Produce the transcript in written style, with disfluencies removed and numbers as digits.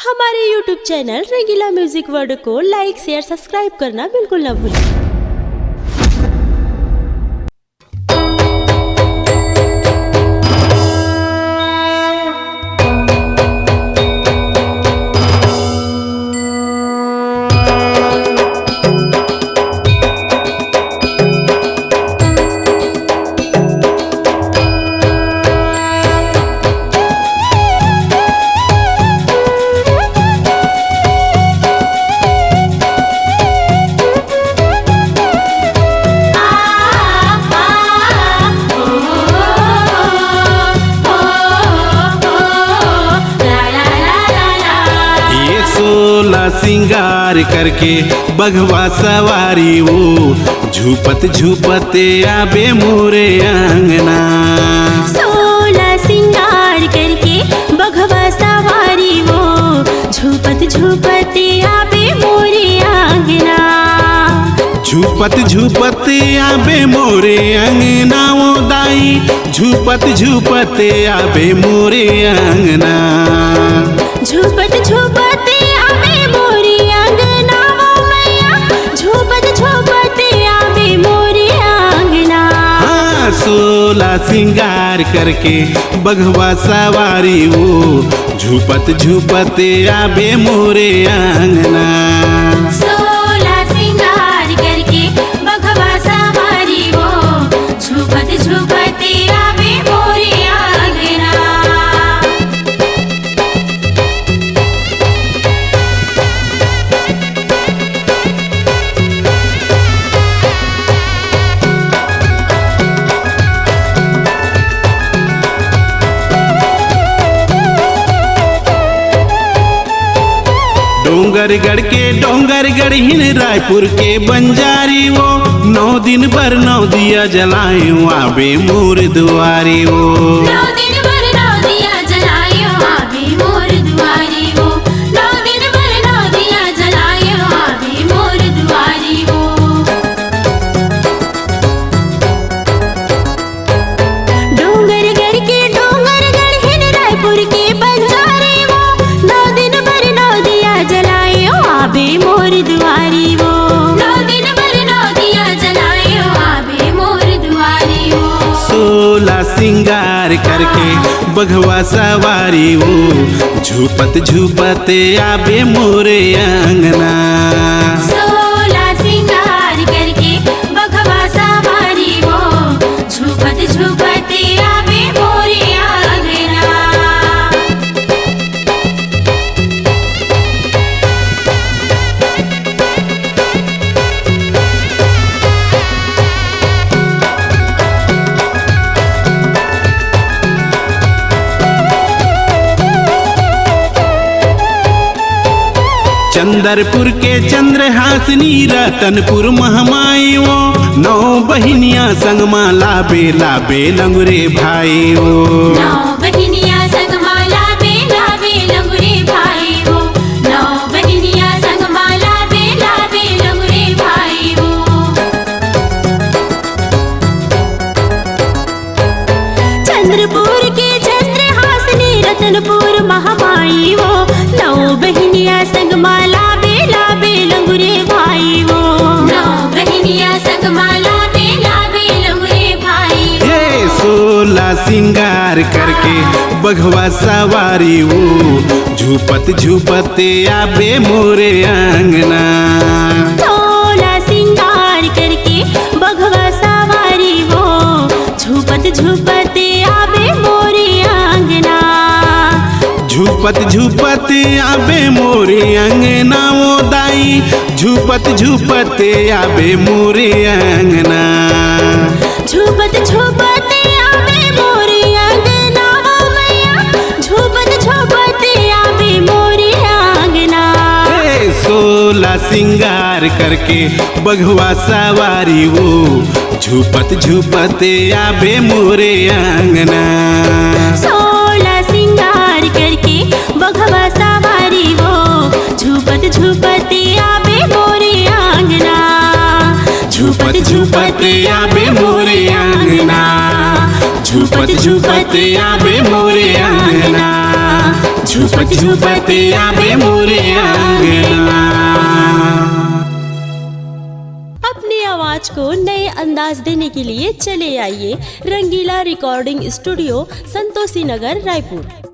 हमारे YouTube channel रंगीला music world को लाइक share subscribe करना बिल्कुल ना भूलें। सिंगार करके बघवा सवारी वो झूपत झूपते आबे मोरे आंगना। सोला सिंगार करके बघवा सवारी वो झूपत झूपते आबे मोरे आंगना। झूपत झूपते आबे मोरे आंगना वो दाई झूपत झूपते आबे मोरे आंगना। झूपत झूपते आबे मोरे आंगना वो मैया झूपत झूपते आबे मोरे आंगना। हाँ सोला सिंगार करके बघवा सवारी वो झूपत झूपते आबे मोरे आंगना। सोला सिंगार करके बघवा सवारी वो झूपत झूपते आबे मोरे आंगना। डोंगरगढ़ के डोंगरगढ़ हिन रायपुर के बंजारी वो 9 दिन भर 9 दिया जलायो आबे मोर दुआरी वो। 9 दिन भर 9 दिया जलायो आबे मोर दुआरी वो। 9 दिन भर 9 दिया जलायो आबे मोर दुआरी वो। डोंगरगढ़ के डोंगरगढ़ हिन रायपुर के बंजारी वो 9 दिन भर 9 दिया जलायो आबे मोर दुआरी वो। 9 दिन भर 9 दिया जलायो आबे मोर दुआरी वो। सोला सिंगार करके बघवा सवारी वो झूपत झूपते आबे मोरे आंगना। सोला सिंगार करके बघवा सवारी वो झूपत झूपते आबे मोरे आंगना। चंदरपुर के चंद्रहासिनी रतनपुर महमाई वो 9 बहिनिया संगमा लाबे लाबे लंगुरे भाई वो। 9 बहिनिया संगमा लाबे लाबे लंगुरे भाई वो। 9 बहिनिया संगमा लाबे लाबे लंगुरे भाई वो। चंद्रपुर के चंद्रहासिनी रतनपुर महामाई वो 9 बहिनिया संगमा लाबे लाबे लंगुरे भाई वो। 9 बहिनिया संगमा लाबे लाबे लंगुरे भाई वो। ये सोला सिंगार करके बघवा सवारी वो झूपत झूपते आबे मोरे आंगना। सोला सिंगार करके बघवा सवारी वो झूपत झूपते आबे मोरे आंगना। झूपत झूपते आबे मोरे आंगना वो दाई झूपत झूपते आबे मोरे आंगना। झूपत झूपते आबे मोरे आंगना वो मैया झूपत झूपते आबे मोरे आंगना। ए सोला सिंगार करके बघवा सवारी वो झूपत झूपते आबे मोरे आंगना। सोला सिंगार करके बघवा सवारी वो झूपत झूपते आबे मोरे आंगना। झूपत झूपते आबे मोरे आंगना। झूपत झूपते आबे मोरे आंगना। झुपत झुपते आवे मोरे अंगना। अपनी आवाज को नए अंदाज देने के लिए चले आइए रंगीला रिकॉर्डिंग स्टूडियो, संतोषी नगर, रायपुर।